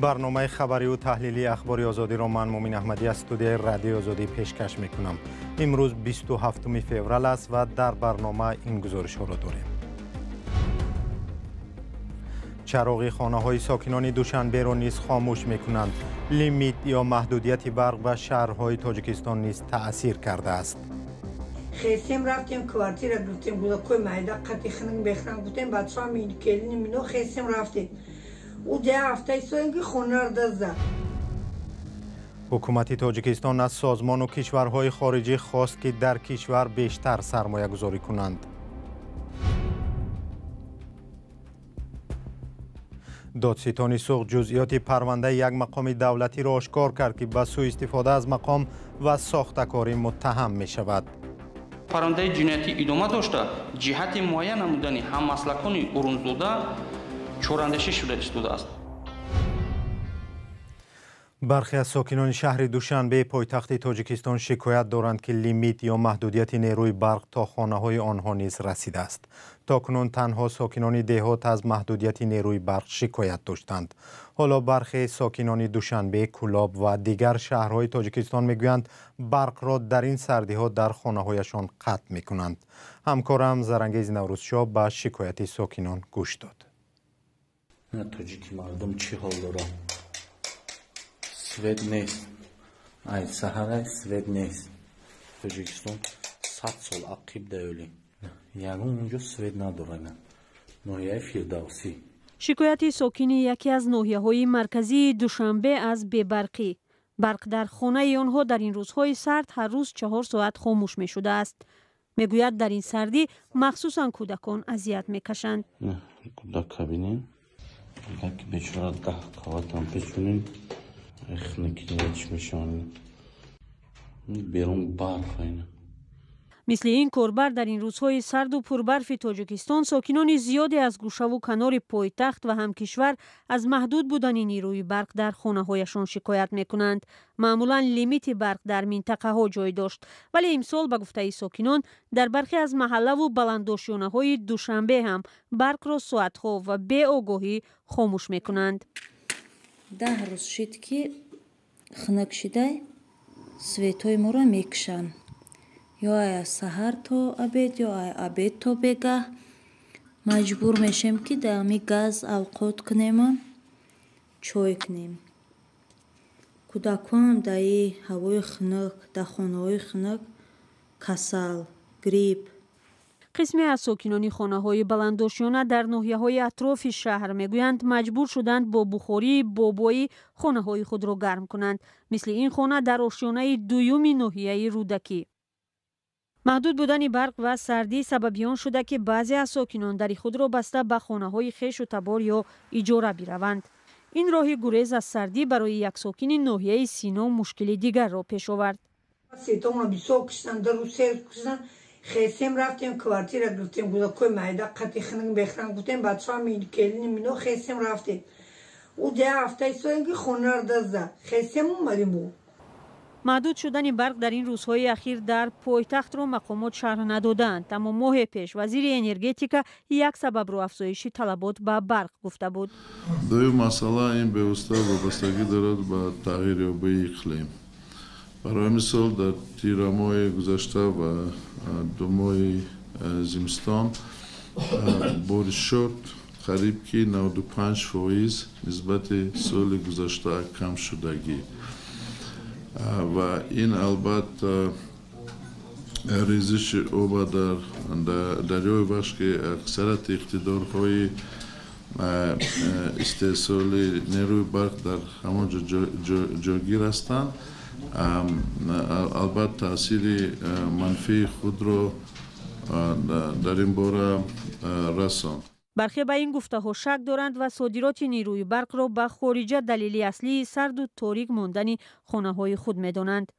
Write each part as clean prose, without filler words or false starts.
برنامه خبری و تحلیلی اخبار آزادی را من مومین احمدی از استودیوی رادیو آزادی پیشکش میکنم. امروز 27 فوریه است و در برنامه این گزارش ها را داریم. چراغ خانه های ساکنان دوشنبه را نیز خاموش میکنند. لیمیت یا محدودیت برق به شهرهای تاجیکستان نیز تأثیر کرده است. خیسیم رفتیم کوارتیر گفتیم گلکوی مایده قطی خنگ بخرن گفتیم بچه‌ها می کلین مینو خیسیم رفتیم. او ده هفته سوینگی خونه دزد. حکومت تاجیکستان از سازمان و کشورهای خارجی خواست که در کشور بیشتر سرمایه گذاری کنند. دادستان سوق جزئیات پرونده یک مقام دولتی را آشکار کرد که به سوء استفاده از مقام و ساختکاری متهم می شود. پرونده جنایتی ادامه داشته، جهت معین نمودن هم مسلکان اورونزاده چوراندشی شده استوده است. برخی از ساکنان شهر دوشنبه پایتخت تاجیکستان شکایت دارند که لیمیت یا محدودیت نیروی برق تا خانه های آنها نیز رسیده است. تاکنون تنها ساکنان دهات از محدودیت نیروی برق شکایت داشتند. حالا برخی ساکنان دوشنبه، کولاب و دیگر شهرهای تاجیکستان میگویند برق را در این سردی ها در خانه هایشان قطع می کنند. همکارم زرنگیز نوروزشاه به شکایت ساکنان گوش داد. تاجیکی مردم چی حال دارن؟ سوید نیست. ای سهره سوید نیست. تاجیکستان 100 سال عقب دیولی. یعنی اونجا سوید ندارن. ناحیه فیردوسی. شکایت ساکنی یکی از ناحیه‌های مرکزی دوشنبه از بی‌برقی. برق در خانه آنها در این روزهای سرد هر روز 4 ساعت خاموش می شده است. میگوید در این سردی مخصوصا کودکان اذیت میکشند. کودک ببینیم. یک بیچاره 10 کاوات هم پیچونیم. اخنکیش میشن. بیرون برف اینه. مثل این کوربر در این روزهای سرد و پربرف تاجیکستان ساکنان زیادی از گوشه و کنار پایتخت و همکشور از محدود بودن نیروی برق در خانه هایشان شکایت میکنند. معمولا لیمیت برق در منطقه ها جای داشت، ولی امسال به گفته ساکنان در برخی از محله و بلندآشیانه های دوشنبه هم برق را ساعت ها و بی آگاهی خاموش میکنند. 10 روز شد که خنک شده سویتای ما را میکشن. یا سحر تا ابد یا ابد تا بگه مجبور میشیم که دمی گاز اوقات کنیم چای کنیم. کودکان در هوای خنک در خانه‌های خنک کسل گریپ. قسمی از ساکنان خانه‌های بلندآشیانه در ناحیه‌های اطراف شهر میگویند مجبور شدند با بخاری بابایی خانه‌های خود را گرم کنند. مثل این خانه در آشیانه دوم ناحیه رودکی. محدود بودن برق و سردی سببیان شده که بعضی از ساکنان در خود را بسته به خانه‌های خیش و تبار یا اجاره بروند. این راه گریز از سردی برای یک ساکن ناحیه سینا مشکل دیگر را پیش آورد. سیتامون بیسو کشتن در رو سر کشتن خیسیم رفتیم کوارتیر گفتیم گلکوی مایده قطی خنگ بخرن گفتیم بچه‌ها می کلین مینو خیسیم رفتیم. او ده هفته سوینگی خونه دزد. خیسیم اومدیم بود. محدود شدن برق در این روزهای اخیر در پایتخت را مقامات شرح ندادند، اما ماه پیش وزیر انرژتیکا یک سبب رو افزایش طلبات به برق گفته بود. دویم مسئله این پیوسته وابستگی دارد به تغییر یابی اقلیم. برای مثال در تیر ماه گذشته و 2 ماه زمستان بارش شد قریب که 95% نسبت سال گذشته کم شدگی. و این البته ریزش آب در دریای بخش که اکثرت اقتدارهای استحصال نیروی برق در همانجا جاگیر هستند، البته تاثیر منفی خود را در این باره رساند. برخی به این گفته ها شک دارند و صادرات نیروی برق را به خارج دلیل اصلی سرد و تاریک ماندن خانه های خود می دانند.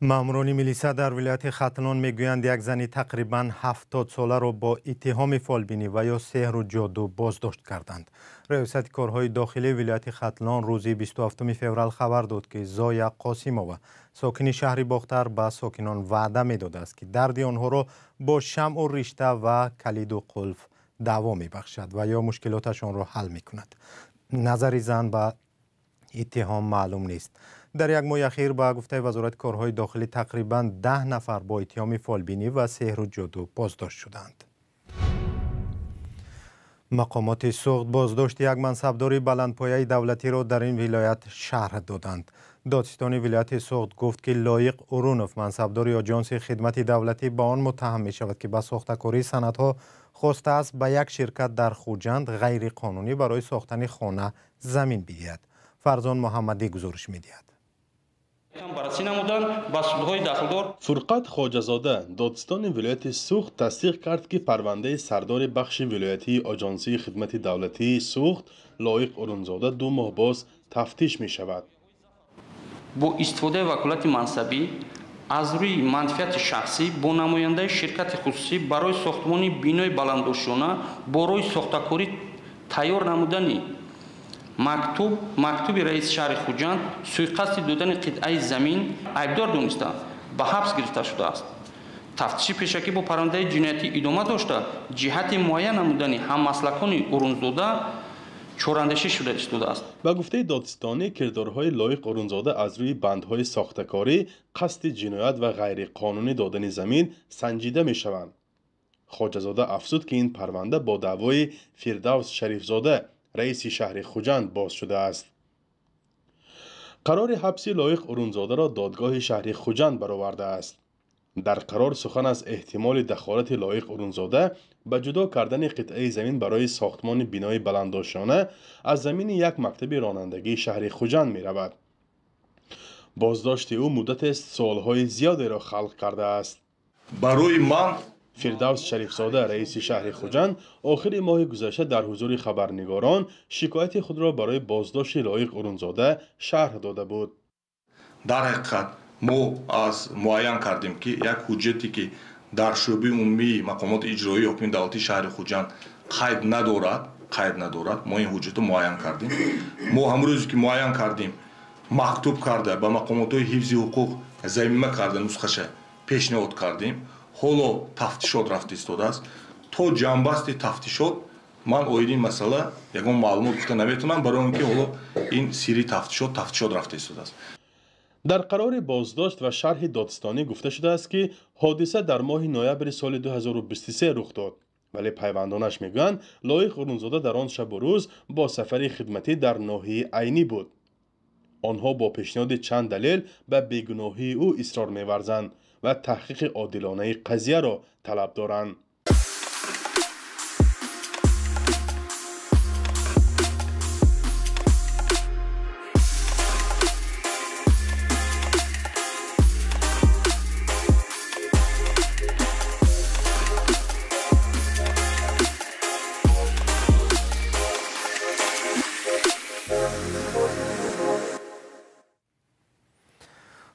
ماموران میلیسا در ولایت ختلان میگویند یک زنی تقریبا 70 ساله را با اتهام فالبینی و یا سحر و جادو بازداشت کردند. ریاست کارهای داخلی ولایت ختلان روز 27 فوریه خبر داد که زایا قاسیمووا ساکن شهر باختر به ساکنان وعده میداده است که درد آنها را با شمع و رشته و کلید و قلف دعوا میبخشد و یا مشکلاتشان را حل میکند. نظر زن به اتهام معلوم نیست. در یک ماه اخیر با گفته وزارت کارهای داخلی تقریباً 10 نفر با اتهام فالبینی و سحر و جادو بازداشت شدند. مقامات سوخت بازداشت یک منصبدار بلندپایه دولتی را در این ولایت شرح دادند. دادستان ولایت سوخت گفت که لایق اورونوف منصبدار آژانس خدمت دولتی با آن متهم می شود که به ساختکاری سندها خواسته است به یک شرکت در خوجند غیر قانونی برای ساختن خانه زمین بدهد. فرزان محمدی گزارش می دهد. فرقت خواجه‌زاده دادستان ولایت سوخت تصدیق کرد که پرونده سردار بخش ولایتی آژانسی خدمت دولتی سوخت لایق اورونزاده 2 ماه باز تفتیش می شود. با استفاده وکالت منصبی از روی منفعت شخصی با نماینده شرکت خصوصی برای ساختمان بینای بلندداشتانه برای ساختکاری تیار نمودن مکتوب رئیس شهر خوجند سوءقصد دادن قطعه زمین عیبدار دانسته به حبس گرفته شده است. تفتیش پیشکی با پرونده جنایتی ادامه داشته جهت معین نمودن هممسلکان اورونزاده چوراندشی شده است. به گفته دادستانی کردارهای لایق اورونزاده از روی بندهای ساختکاری قصد جنایت و غیر قانونی دادن زمین سنجیده می شوند. خواجه‌زاده افزود که این پرونده با دعوای فردوس شریفزاده رئیس شهر خوجند باز شده است. قرار حبس لایق اورونزاده را دادگاه شهر خوجند برآورده است. در قرار سخن از احتمال دخالت لایق اورونزاده به جدا کردن قطعه زمین برای ساختمان بینای بلندداشتانه از زمین یک مکتب رانندگی شهر خوجند می رود. بازداشت او مدت سالهای زیادی را خلق کرده است. برای من فردوس شریفزاده رئیس شهر خوجند آخر ماه گذشته در حضور خبرنگاران شکایت خود را برای بازداشت لایق اورونزاده شرح داده بود. در حقیقت ما از معین کردیم که یک حجتی که در شعبه عمومی مقامات اجرایی حکم دولتی شهر خوجند قید ندارد ما این حجت رو معین کردیم. ما امروز که معین کردیم مکتوب کرده به مقامات حفظ حقوق ضمیمه کرده نسخش پیشنهاد کردیم. حالا تفتیشات رفته ایستاده است. تا جنبستی تفتیشات من این مسئله یگان معلومات گفته نمیتونم برای اینکه حالا این سری تفتیشات رفته ایستاده است. در قرار بازداشت و شرح دادستانی گفته شده است که حادثه در ماه نوامبر سال 2023 رخ داد، ولی پیوندانش میگویند لایق اورونزاده در آن شب و روز با سفر خدمتی در ناحیه عینی بود. آنها با پیشنهاد چند دلیل به بیگناهی او اصرار می‌ورزند و تحقیق عادلانه قضیه را طلب دارند.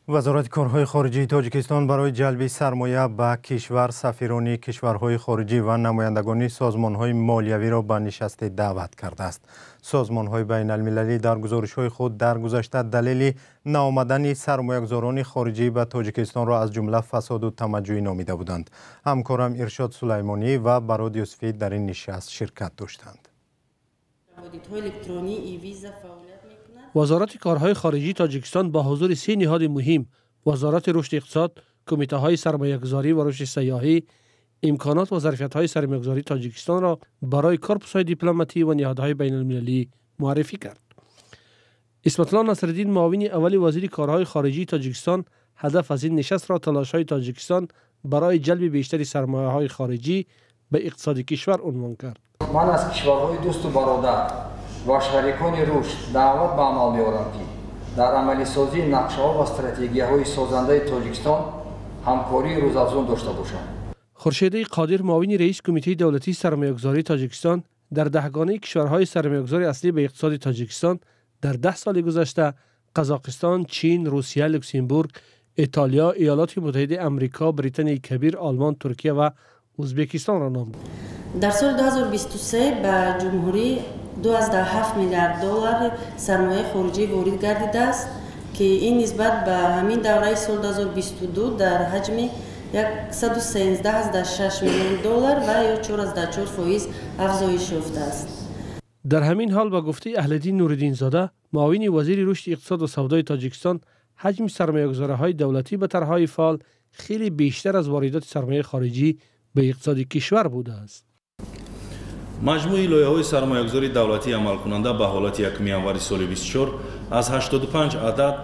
وزارت کارهای خارجی تاجیکستان برای جلب سرمایه به کشور سفیران کشورهای خارجی و نمایندگان سازمانهای مالیوی را به نشست دعوت کرده است. سازمانهای بین المللی در گزارش‌های خود در گذشته دلیل نآمدن سرمایه‌گذاران خارجی به تاجیکستان را از جمله فساد و تمجید نامیده بودند. همکارم ارشاد سلیمانی و براد یوسفی در این نشست شرکت داشتند. وزارت کارهای خارجی تاجیکستان با حضور 3 نهاد مهم، وزارت رشد اقتصاد، کمیته‌های سرمایه‌گذاری و رشد سیاحی، امکانات و ظرفیت‌های سرمایه‌گذاری تاجیکستان را برای کورپس‌های دیپلماتی و نهادهای بین‌المللی معرفی کرد. اسمت الله نصرالدین معاون اول وزیر کارهای خارجی تاجیکستان هدف از این نشست را تلاش‌های تاجیکستان برای جلب بیشتر سرمایه‌های خارجی به اقتصاد کشور عنوان کرد. من از کشورهای دوست و برادر و شریکان رشد دعوت به عمل می‌آورم که در عملی سازی نقشه‌ها و استراتژی‌های سازنده تاجیکستان همکاری روزافزون داشته باشند. خورشیده قادر معاون رئیس کمیته دولتی سرمایه‌گذاری تاجیکستان در دهگانه کشورهای سرمایه‌گذاری اصلی به اقتصاد تاجیکستان در 10 سال گذشته قزاقستان، چین، روسیه، لوکزامبورگ، ایتالیا، ایالات متحده آمریکا، بریتانیای کبیر، آلمان، ترکیه و ازبکستان را نام برد. در سال 2023 به جمهوری 2.7 میلیارد دلار سرمایه خارجی وارد گردیده است که این نسبت به همین دوره سال 2022 در حجم $113.6 میلیون و یا 4.4% افزایش یافته است. در همین حال با گفته اهل‌دین نوردین زاده معاون وزیر رشد اقتصاد و سودای تاجیکستان، حجم سرمایه‌گذاری‌های دولتی به طرح‌های فعال خیلی بیشتر از واردات سرمایه خارجی به اقتصاد کشور بوده است. مجموعی لایحه‌های سرمایه‌گذاری دولتی عمل کننده به حالت 1 январи سال 24 از 85 عدد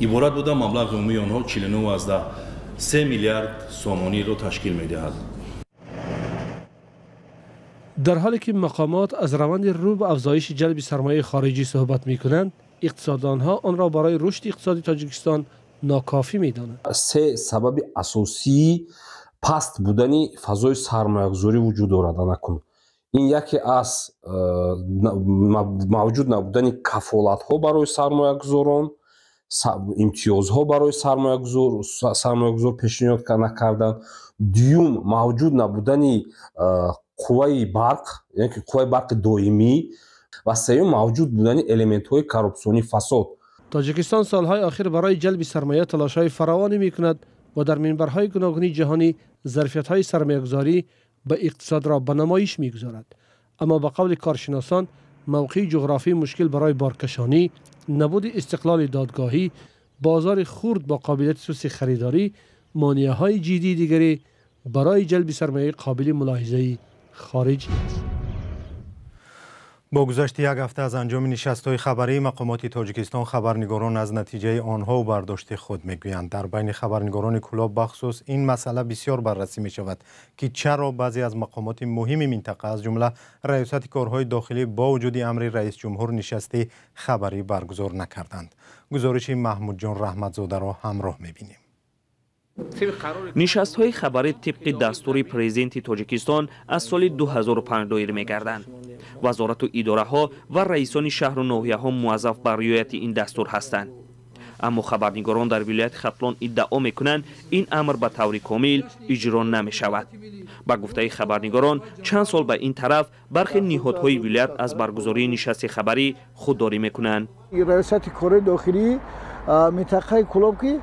عبارت بوده. مبلغ عمومی آنها 49.3 میلیارد سومانی را تشکیل می‌دهد. در حالی که مقامات از روند رو به افزایش جلب سرمایه خارجی صحبت می‌کنند، اقتصاددانها آن را برای رشد اقتصادی تاجیکستان ناکافی می‌دانند. سه سبب اساسی پست بودنی فضای سرمایه‌گذاری وجود دارد. این یکی از موجود نبودن کفالت‌ها برای سرمایه‌گذاران، امتیازها برای سرمایه‌گذار پیشنهاد نکردن. دوم موجود نبودن قوه برق، یعنی قوه برق دائمی، و سوم موجود بودن المنت‌های کارپسیونی فساد. تاجیکستان سالهای آخر برای جلب سرمایه تلاش‌های فراوانی می‌کند و در منبرهای گوناگون جهانی ظرفیت‌های سرمایه‌گذاری به اقتصاد را به نمایش می‌گذارد. اما به قول کارشناسان، موقع جغرافی مشکل برای بارکشانی، نبود استقلال دادگاهی، بازار خرد با قابلیت سوسی خریداری، مانع‌های جدی دیگری برای جلب سرمایه قابل ملاحظه خارجی است. با گذشت یک هفته از انجام نشست‌های خبری، مقامات تاجیکستان خبرنگاران از نتیجه آنها و برداشت خود میگویند. در بین خبرنگاران کلاب بخصوص این مسئله بسیار بررسی می شود که چرا بعضی از مقامات مهم منطقه از جمله ریاست کارهای داخلی با وجود امر رئیس جمهور نشست خبری برگزار نکردند. گزارش محمود جان رحمتزاده را همراه می‌بینیم. نشست‌های خبری طبق دستور پرزیدنت تاجیکستان از سال 2005 دایر می‌گردند. وزارت و اداره‌ها و رئیسان شهر و ناحیه‌ها موظف بر رعایت این دستور هستند. اما خبرنگاران در ولایت ختلان ادعا می‌کنند این امر به طور کامل اجرا نمی‌شود. با گفته خبرنگاران چند سال به این طرف برخی نهادهای ولایت از برگزاری نشست خبری خودداری می‌کنند. ریاست کار داخلی منطقه کلاب که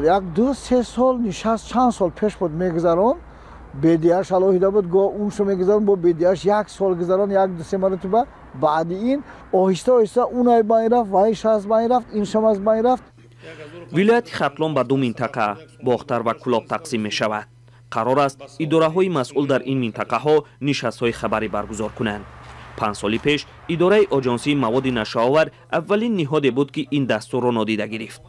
یک 2-3 سال نشست چند سال پیش بود میگذران، بیدیاش علاوه بود گاه اونشو میگذران با بیدیاش 1 سال گذران 1-2 مرتبه. بعد این آهسته آهسته اونای بین رفت و ایش از بین رفت، این شما از بین رفت. ولایت ختلان به 2 منطقه باختر و کلاب تقسیم می شود. قرار است اداره‌های مسئول در این منطقه ها نشست‌های خبری برگزار کنند. 5 سال پیش اداره آژانسی مواد نشه‌آور اولین نهادی بود که این دستور را نادیده گرفت.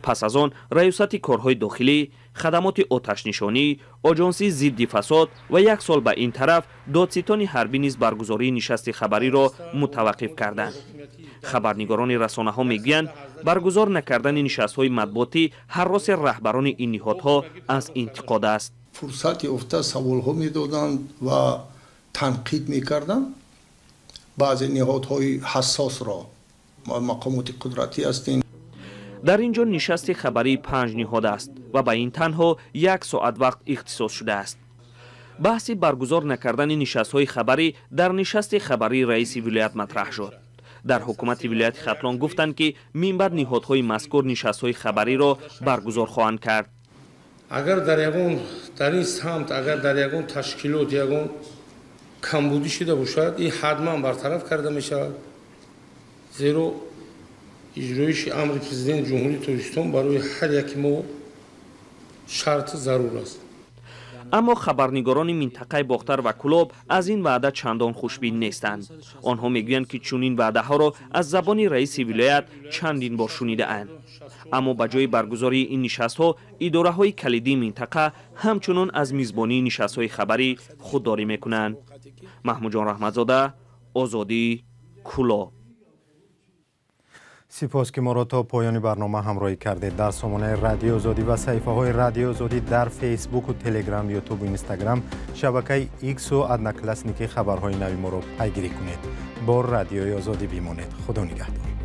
پس از آن ریاست کارهای داخلی، خدمات آتش نشانی، آژانسی ضد فساد و 1 سال به این طرف دادستان حربی نیز برگزاری نشست خبری را متوقف کردند. خبرنگاران رسانه‌ها میگویند برگزار نکردن نشست‌های مطبوعاتی هراس رهبران این نهادها از انتقاد است. فرصت افته سوال‌ها می‌دادند و تنقید می‌کردند. بعضی نهادهای حساس را مقامات قدرتی هستند. در اینجا نشست خبری 5 نهاد است و به این تنها 1 ساعت وقت اختصاص شده است. بحث برگزار نکردن نشست‌های خبری در نشست خبری رئیس ولایت مطرح شد. در حکومت ولایت ختلان گفتند که من بعد نهادهای مذکور نشست‌های خبری را برگزار خواهند کرد. اگر در این سمت اگر در یگان تشکیلات یگان کمبودی شده باشد، این حتما برطرف کرده می شود. زیرا اجرایش امر پرزیدنت جمهوری تاجیکستان برای هر یک ما شرط ضرور است. اما خبرنگاران منطقه باختر و کلاب از این وعده چندان خوشبین نیستند. آنها میگویند که چنین وعده ها را از زبان رئیس ولایت چندین بار شنیده اند. اما به جای برگزاری این نشست ها، اداره های کلیدی منطقه همچنان از میزبانی نشست های خبری خودداری میکنند. محمود جان رحمتزاده، آزادی، کلاب. سپاس که ما را تا پایان برنامه همراهی کردید. در سامانه رادیو آزادی و صفحه های رادیو آزادی در فیسبوک و تلگرام، یوتیوب و اینستاگرام، شبکه ایکس و ادنکلسنیکی خبرهای نوی ما را پیگیری کنید. با رادیوی آزادی بمانید. خدا نگهدار.